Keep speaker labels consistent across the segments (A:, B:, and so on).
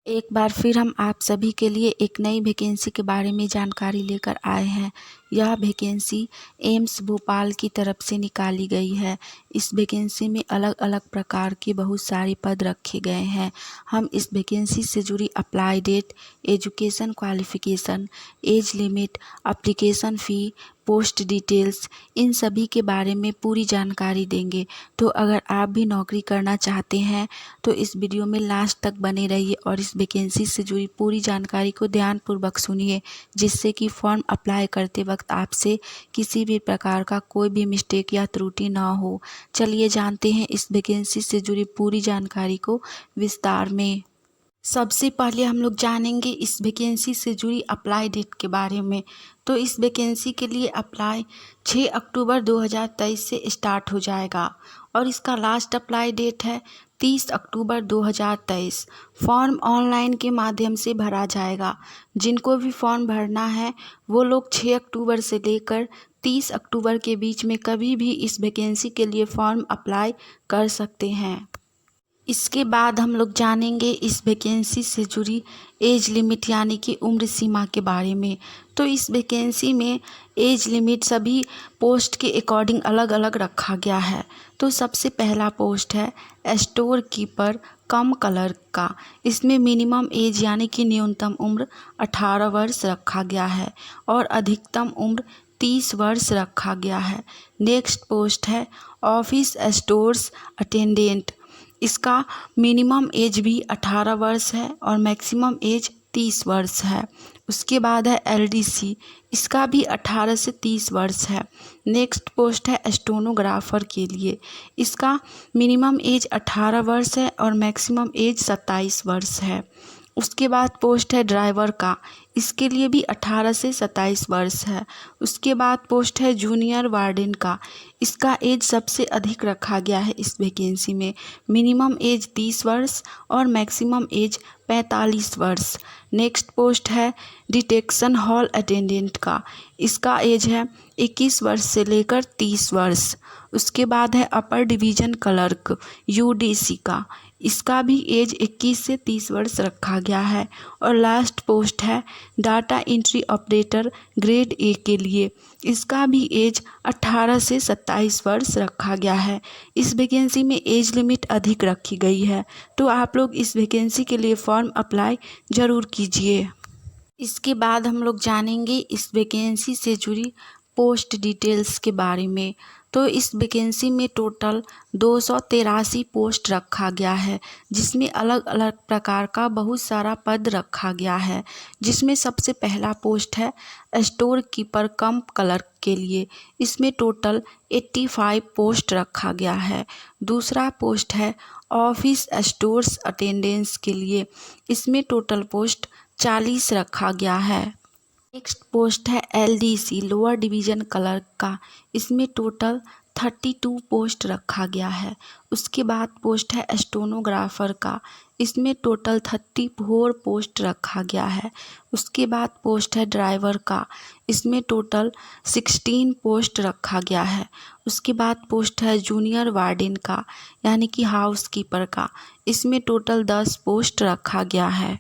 A: एक बार फिर हम आप सभी के लिए एक नई वैकेंसी के बारे में जानकारी लेकर आए हैं। यह वैकेंसी एम्स भोपाल की तरफ से निकाली गई है। इस वैकेंसी में अलग अलग प्रकार के बहुत सारे पद रखे गए हैं। हम इस वैकेंसी से जुड़ी apply date, education qualification, age limit, application fee, post details, इन सभी के बारे में पूरी जानकारी देंगे। तो अगर आप भी नौकरी करना चाहते हैं तो इस वीडियो में लास्ट तक बने रहिए और इस वैकेंसी से जुड़ी पूरी जानकारी को ध्यानपूर्वक सुनिए, जिससे कि फॉर्म अप्लाई करते वक्त आपसे किसी भी प्रकार का कोई भी मिस्टेक या त्रुटि ना हो। चलिए जानते हैं इस वैकेंसी से जुड़ी पूरी जानकारी को विस्तार में। सबसे पहले हम लोग जानेंगे इस वैकेंसी से जुड़ी अप्लाई डेट के बारे में। तो इस वैकेंसी के लिए अप्लाई 6 अक्टूबर 2023 से स्टार्ट हो जाएगा और इसका लास्ट अप्लाई डेट है 30 अक्टूबर 2023। फॉर्म ऑनलाइन के माध्यम से भरा जाएगा। जिनको भी फॉर्म भरना है वो लोग 6 अक्टूबर से लेकर 30 अक्टूबर के बीच में कभी भी इस वैकेंसी के लिए फॉर्म अप्लाई कर सकते हैं। इसके बाद हम लोग जानेंगे इस वैकेंसी से जुड़ी एज लिमिट यानी कि उम्र सीमा के बारे में। तो इस वैकेंसी में एज लिमिट सभी पोस्ट के अकॉर्डिंग अलग अलग रखा गया है। तो सबसे पहला पोस्ट है स्टोर कीपर कम क्लर्क का। इसमें मिनिमम एज यानी कि न्यूनतम उम्र 18 वर्ष रखा गया है और अधिकतम उम्र 30 वर्ष रखा गया है। नेक्स्ट पोस्ट है ऑफिस स्टोर्स अटेंडेंट। इसका मिनिमम एज भी 18 वर्ष है और मैक्सिमम एज 30 वर्ष है। उसके बाद है एलडीसी, इसका भी 18 से 30 वर्ष है। नेक्स्ट पोस्ट है स्टेनोग्राफर के लिए। इसका मिनिमम एज 18 वर्ष है और मैक्सिमम एज 27 वर्ष है। उसके बाद पोस्ट है ड्राइवर का, इसके लिए भी 18 से 27 वर्ष है। उसके बाद पोस्ट है जूनियर वार्डन का। इसका एज सबसे अधिक रखा गया है इस वैकेंसी में। मिनिमम एज 30 वर्ष और मैक्सिमम एज 45 वर्ष। नेक्स्ट पोस्ट है डिटेक्शन हॉल अटेंडेंट का। इसका एज है 21 वर्ष से लेकर 30 वर्ष। उसके बाद है अपर डिवीज़न क्लर्क यूडीसी का। इसका भी एज 21 से 30 वर्ष रखा गया है। और लास्ट पोस्ट है data entry operator grade A के लिए। इसका भी एज 18 से 27 वर्ष रखा गया है। इस वैकेंसी में एज लिमिट अधिक रखी गई है, तो आप लोग इस वैकेंसी के लिए फॉर्म अप्लाई ज़रूर कीजिए। इसके बाद हम लोग जानेंगे इस वैकेंसी से जुड़ी पोस्ट डिटेल्स के बारे में। तो इस वैकेंसी में टोटल 283 पोस्ट रखा गया है, जिसमें अलग अलग प्रकार का बहुत सारा पद रखा गया है। जिसमें सबसे पहला पोस्ट है स्टोर कीपर कम क्लर्क के लिए। इसमें टोटल 85 पोस्ट रखा गया है। दूसरा पोस्ट है ऑफिस स्टोर्स अटेंडेंस के लिए। इसमें टोटल पोस्ट 40 रखा गया है। नेक्स्ट पोस्ट है एलडीसी लोअर डिवीज़न क्लर्क का। इसमें टोटल 32 पोस्ट रखा गया है। उसके बाद पोस्ट है स्टेनोग्राफर का। इसमें टोटल 34 पोस्ट रखा गया है। उसके बाद पोस्ट है ड्राइवर का। इसमें टोटल 16 पोस्ट रखा गया है। उसके बाद पोस्ट है जूनियर वार्डन का यानी कि हाउस कीपर का। इसमें टोटल 10 पोस्ट रखा गया है।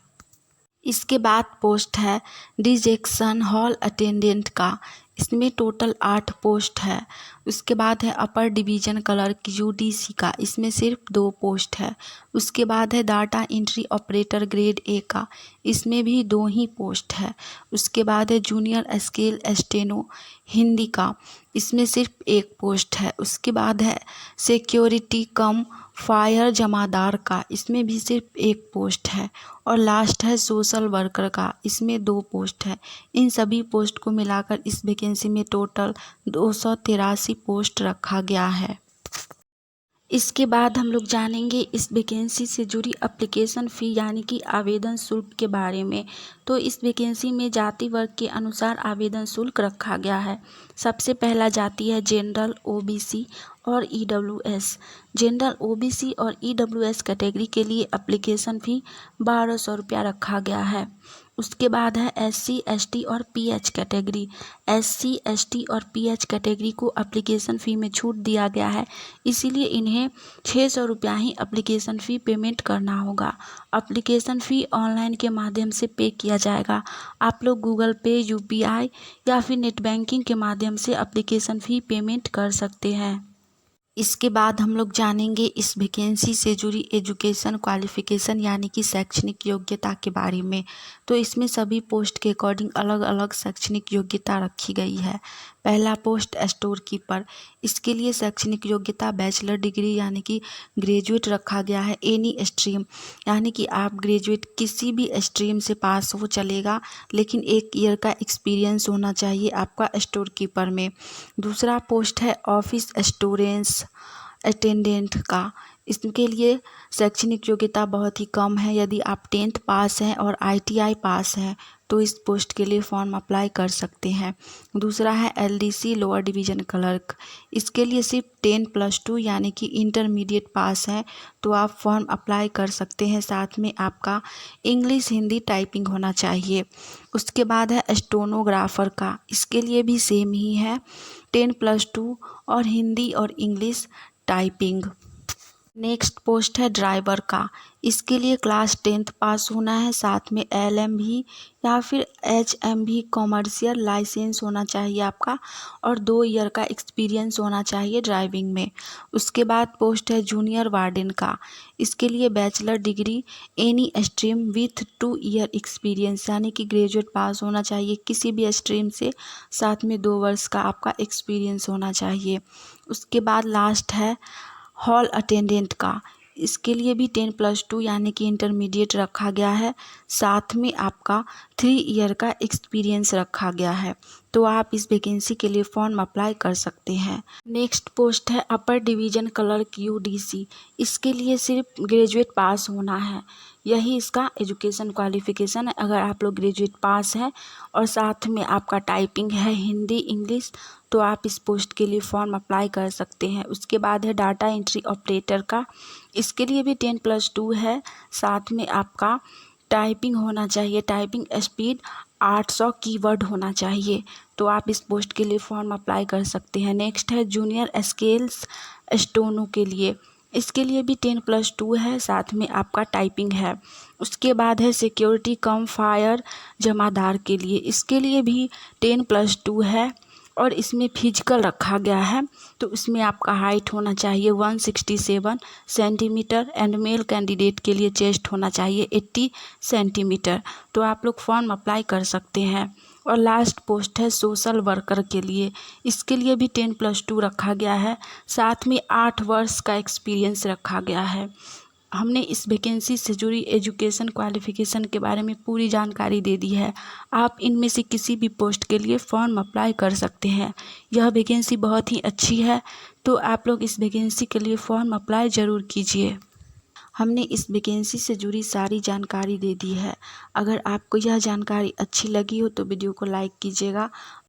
A: इसके बाद पोस्ट है डिटेक्शन हॉल अटेंडेंट का। इसमें टोटल 8 पोस्ट है। उसके बाद है अपर डिवीज़न क्लर्क यूडीसी का। इसमें सिर्फ 2 पोस्ट है। उसके बाद है data entry operator grade A का। इसमें भी 2 ही पोस्ट है। उसके बाद है जूनियर स्केल स्टेनो हिंदी का। इसमें सिर्फ 1 पोस्ट है। उसके बाद है सिक्योरिटी कम फायर जमादार का। इसमें भी सिर्फ 1 पोस्ट है। और लास्ट है सोशल वर्कर का। इसमें 2 पोस्ट है। इन सभी पोस्ट को मिलाकर इस वैकेंसी में टोटल 283 पोस्ट रखा गया है। इसके बाद हम लोग जानेंगे इस वैकेंसी से जुड़ी एप्लीकेशन फ़ी यानी कि आवेदन शुल्क के बारे में। तो इस वैकेंसी में जाति वर्ग के अनुसार आवेदन शुल्क रखा गया है। सबसे पहला जाति है जनरल ओबीसी और EWS। जनरल, OBC और EWS कैटेगरी के लिए एप्लीकेशन फ़ी 1200 रुपया रखा गया है। उसके बाद है SC, ST और PH कैटेगरी। SC, ST और PH कैटेगरी को एप्लीकेशन फ़ी में छूट दिया गया है, इसीलिए इन्हें 600 रुपया ही एप्लीकेशन फ़ी पेमेंट करना होगा। एप्लीकेशन फ़ी ऑनलाइन के माध्यम से पे किया जाएगा। आप लोग गूगल पे, UPI या फिर नेट बैंकिंग के माध्यम से एप्लीकेशन फ़ी पेमेंट कर सकते हैं। इसके बाद हम लोग जानेंगे इस वैकेंसी से जुड़ी एजुकेशन क्वालिफ़िकेशन यानी कि शैक्षणिक योग्यता के बारे में। तो इसमें सभी पोस्ट के अकॉर्डिंग अलग अलग शैक्षणिक योग्यता रखी गई है। पहला पोस्ट स्टोर कीपर, इसके लिए शैक्षणिक योग्यता बैचलर डिग्री यानी कि ग्रेजुएट रखा गया है। एनी स्ट्रीम यानी कि आप ग्रेजुएट किसी भी स्ट्रीम से पास हो चलेगा, लेकिन 1 ईयर का एक्सपीरियंस होना चाहिए आपका स्टोर कीपर में। दूसरा पोस्ट है ऑफिस स्टोरेंस अटेंडेंट का, इसके लिए शैक्षणिक योग्यता बहुत ही कम है। यदि आप 10th पास हैं और ITI पास हैं तो इस पोस्ट के लिए फॉर्म अप्लाई कर सकते हैं। दूसरा है LDC लोअर डिवीज़न क्लर्क, इसके लिए सिर्फ 10+2 यानी कि इंटरमीडिएट पास है तो आप फॉर्म अप्लाई कर सकते हैं। साथ में आपका इंग्लिश हिंदी टाइपिंग होना चाहिए। उसके बाद है स्टेनोग्राफर का, इसके लिए भी सेम ही है, 10+2 और हिंदी और इंग्लिश टाइपिंग। नेक्स्ट पोस्ट है ड्राइवर का, इसके लिए क्लास 10th पास होना है, साथ में LMV या फिर HMV कॉमर्शियल लाइसेंस होना चाहिए आपका और 2 ईयर का एक्सपीरियंस होना चाहिए ड्राइविंग में। उसके बाद पोस्ट है जूनियर वार्डन का, इसके लिए bachelor degree any stream with 2 year experience यानी कि ग्रेजुएट पास होना चाहिए किसी भी स्ट्रीम से, साथ में 2 वर्ष का आपका एक्सपीरियंस होना चाहिए। उसके बाद लास्ट है हॉल अटेंडेंट का, इसके लिए भी 10+2 यानी कि इंटरमीडिएट रखा गया है, साथ में आपका 3 ईयर का एक्सपीरियंस रखा गया है। तो आप इस वैकेंसी के लिए फॉर्म अप्लाई कर सकते हैं। नेक्स्ट पोस्ट है अपर डिवीज़न क्लर्क UDC, इसके लिए सिर्फ ग्रेजुएट पास होना है, यही इसका एजुकेशन क्वालिफ़िकेशन है। अगर आप लोग ग्रेजुएट पास हैं और साथ में आपका टाइपिंग है हिंदी इंग्लिश तो आप इस पोस्ट के लिए फॉर्म अप्लाई कर सकते हैं। उसके बाद है डाटा एंट्री ऑपरेटर का, इसके लिए भी 10+2 है, साथ में आपका टाइपिंग होना चाहिए, टाइपिंग स्पीड 800 कीवर्ड होना चाहिए, तो आप इस पोस्ट के लिए फॉर्म अप्लाई कर सकते हैं। नेक्स्ट है जूनियर स्केल्स स्टोनो के लिए, इसके लिए भी 10+2 है, साथ में आपका टाइपिंग है। उसके बाद है सिक्योरिटी कम फायर जमादार के लिए, इसके लिए भी 10+2 है और इसमें फिजिकल रखा गया है, तो इसमें आपका हाइट होना चाहिए 167 सेंटीमीटर एंड मेल कैंडिडेट के लिए चेस्ट होना चाहिए 80 सेंटीमीटर, तो आप लोग फॉर्म अप्लाई कर सकते हैं। और लास्ट पोस्ट है सोशल वर्कर के लिए, इसके लिए भी 10+2 रखा गया है, साथ में 8 वर्ष का एक्सपीरियंस रखा गया है। हमने इस वैकेंसी से जुड़ी एजुकेशन क्वालिफ़िकेशन के बारे में पूरी जानकारी दे दी है। आप इनमें से किसी भी पोस्ट के लिए फॉर्म अप्लाई कर सकते हैं। यह वैकेंसी बहुत ही अच्छी है, तो आप लोग इस वैकेंसी के लिए फॉर्म अप्लाई ज़रूर कीजिए। हमने इस वैकेंसी से जुड़ी सारी जानकारी दे दी है। अगर आपको यह जानकारी अच्छी लगी हो तो वीडियो को लाइक कीजिएगा